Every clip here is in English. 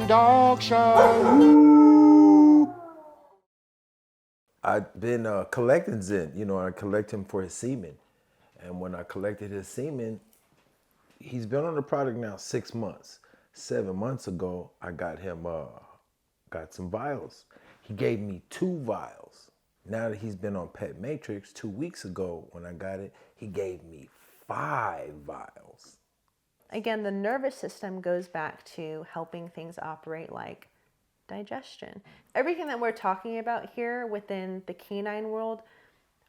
dog show. Woo! I've been collecting Zen. I collect him for his semen. And when I collected his semen, he's been on the product now 6 months. 7 months ago, I got him, got some vials. He gave me 2 vials. Now that he's been on Pet Matrix, 2 weeks ago when I got it, he gave me 5 vials. Again, the nervous system goes back to helping things operate like digestion. Everything that we're talking about here within the canine world,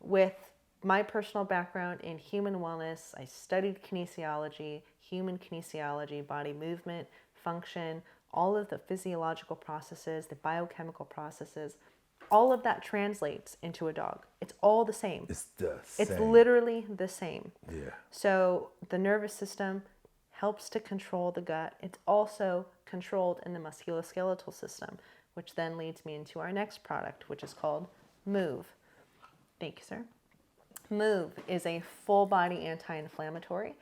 with my personal background in human wellness, I studied kinesiology, human kinesiology, body movement, function, all of the physiological processes, the biochemical processes, all of that translates into a dog. It's all the same. It's the same. It's literally the same. Yeah. So the nervous system helps to control the gut. It's also controlled in the musculoskeletal system, which then leads me into our next product, which is called Move. Thank you, sir. Move is a full body anti-inflammatory.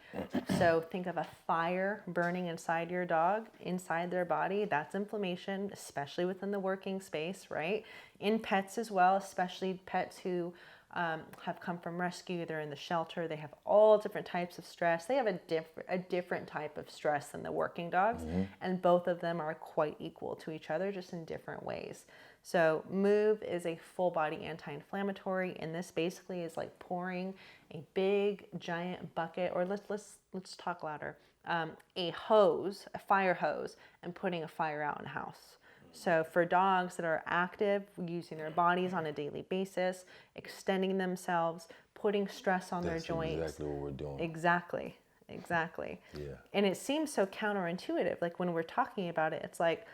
So think of a fire burning inside your dog, inside their body. That's inflammation, especially within the working space, right? In pets as well, especially pets who have come from rescue. They're in the shelter. They have all different types of stress. They have a different type of stress than the working dogs, and both of them are quite equal to each other, just in different ways. So Move is a full body anti-inflammatory, and this basically is like pouring a big giant bucket, or let's talk louder, a hose, a fire hose, and putting a fire out in a house. So for dogs that are active, using their bodies on a daily basis, extending themselves, putting stress on their joints. That's exactly what we're doing. Exactly. Yeah. And it seems so counterintuitive. Like when we're talking about it, it's like,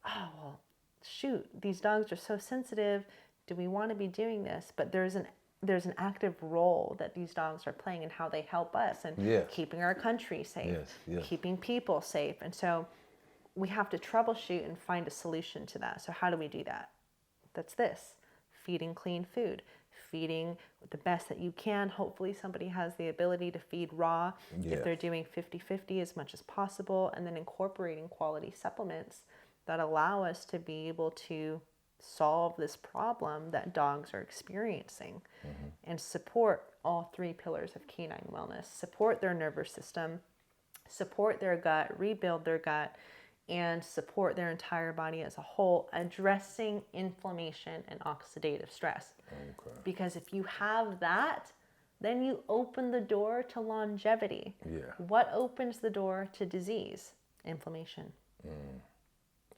oh, well, shoot, these dogs are so sensitive. Do we want to be doing this? But there's an active role that these dogs are playing in how they help us and keeping our country safe, keeping people safe. And so we have to troubleshoot and find a solution to that. So how do we do that? That's this: feeding clean food, feeding the best that you can. Hopefully somebody has the ability to feed raw if they're doing 50-50 as much as possible, and then incorporating quality supplements that allow us to be able to solve this problem that dogs are experiencing and support all 3 pillars of canine wellness: support their nervous system, support their gut, rebuild their gut, and support their entire body as a whole, addressing inflammation and oxidative stress. Okay. Because if you have that, then you open the door to longevity. Yeah. What opens the door to disease? Inflammation.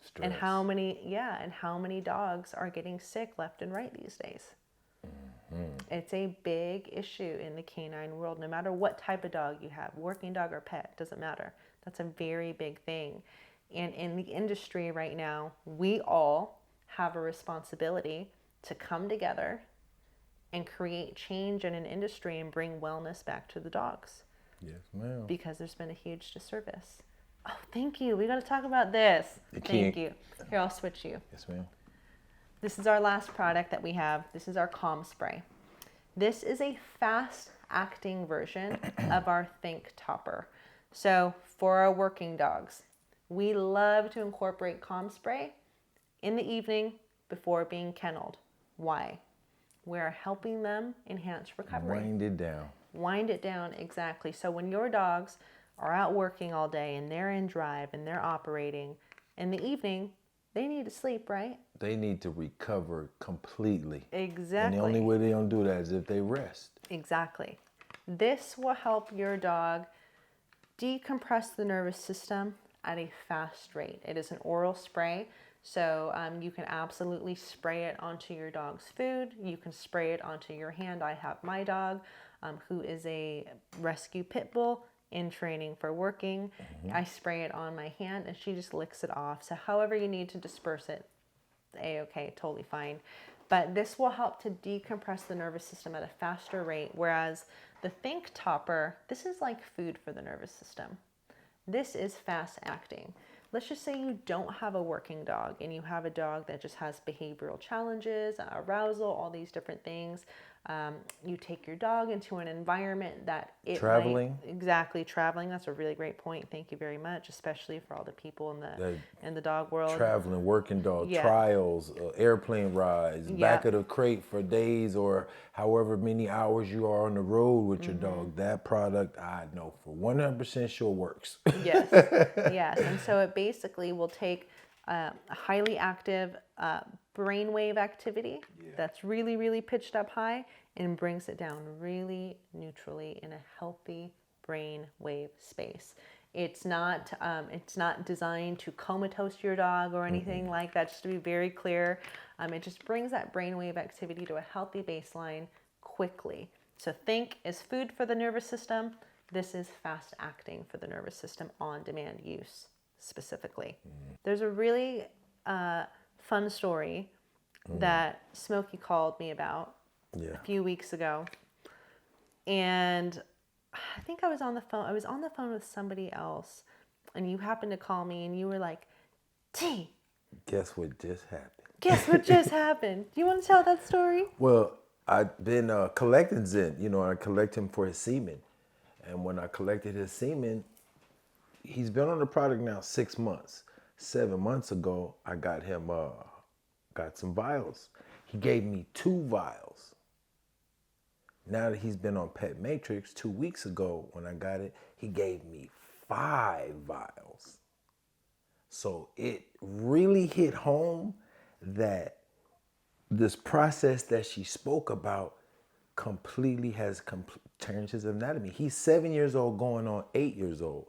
Stress. And how many dogs are getting sick left and right these days? It's a big issue in the canine world, no matter what type of dog you have, working dog or pet, doesn't matter. That's a very big thing. And in the industry right now, we all have a responsibility to come together and create change in an industry and bring wellness back to the dogs. Yes, ma'am. Because there's been a huge disservice. Oh, thank you. We got to talk about this. Thank you. Here, I'll switch you. Yes, ma'am. This is our last product that we have. This is our Calm Spray. This is a fast-acting version of our Think Topper. So for our working dogs, we love to incorporate Calm Spray in the evening before being kenneled. Why? We're helping them enhance recovery. Wind it down. Wind it down, exactly. So when your dogs are out working all day and they're in drive and they're operating, in the evening, they need to sleep, right? They need to recover completely. Exactly. And the only way they don't do that is if they rest. Exactly. This will help your dog decompress the nervous system at a fast rate. It is an oral spray, so you can absolutely spray it onto your dog's food. You can spray it onto your hand. I have my dog, who is a rescue pit bull in training for working. I spray it on my hand and she just licks it off. So however you need to disperse it, A-okay, totally fine. But this will help to decompress the nervous system at a faster rate, whereas the Think Topper, this is like food for the nervous system. This is fast acting. Let's just say you don't have a working dog and you have a dog that just has behavioral challenges, arousal, all these different things. You take your dog into an environment that it Traveling. Exactly, traveling. That's a really great point. Thank you very much, especially for all the people in the dog world. Traveling, working dog, Yeah. trials, airplane rides, Yeah. back of the crate for days or however many hours you are on the road with your Mm-hmm. dog. That product, I know for 100% sure works. Yes, yes. And so it basically will take a highly active brainwave activity that's really, really pitched up high and brings it down really neutrally in a healthy brain wave space. It's not designed to comatose your dog or anything like that, just to be very clear. It just brings that brainwave activity to a healthy baseline quickly. So think is food for the nervous system. This is fast acting for the nervous system, on demand use specifically. There's a really fun story that Smokey called me about a few weeks ago. And I think I was on the phone. I was on the phone with somebody else, and you happened to call me, and you were like, T, Guess what just happened? guess what just happened? Do you want to tell that story? Well, I've been collecting Zen. I collect him for his semen. And when I collected his semen, he's been on the product now 6 months. 7 months ago, I got him, got some vials. He gave me 2 vials. Now that he's been on Pet Matrix, 2 weeks ago when I got it, he gave me 5 vials. So it really hit home that this process that she spoke about completely has changed his anatomy. He's 7 years old going on 8 years old.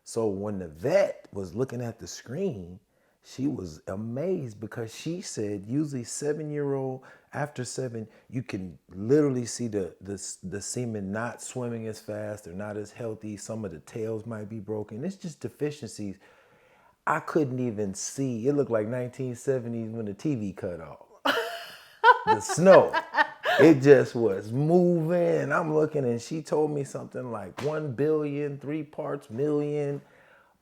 So when the vet was looking at the screen, she was amazed because she said usually 7-year-old, after 7, you can literally see the semen not swimming as fast. They're not as healthy. Some of the tails might be broken. It's just deficiencies. I couldn't even see. It looked like 1970s when the TV cut off. The snow. It just was moving. I'm looking and she told me something like 1 billion, 3 parts million.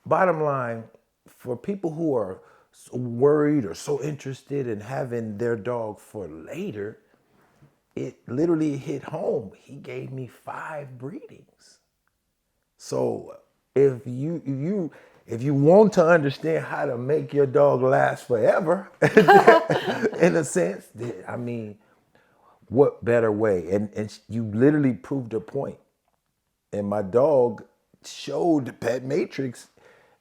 Bottom line, for people who are so worried or so interested in having their dog for later, it literally hit home. He gave me 5 breedings. So if you want to understand how to make your dog last forever, in a sense, I mean, what better way? And you literally proved a point. And my dog showed Pet Matrix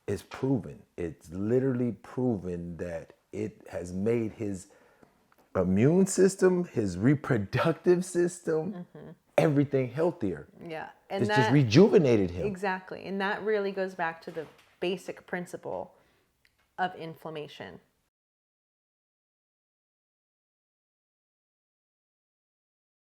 is proven. It's literally proven that it has made his immune system, his reproductive system, everything healthier. Yeah. And It's just rejuvenated him. Exactly. And that really goes back to the basic principle of inflammation.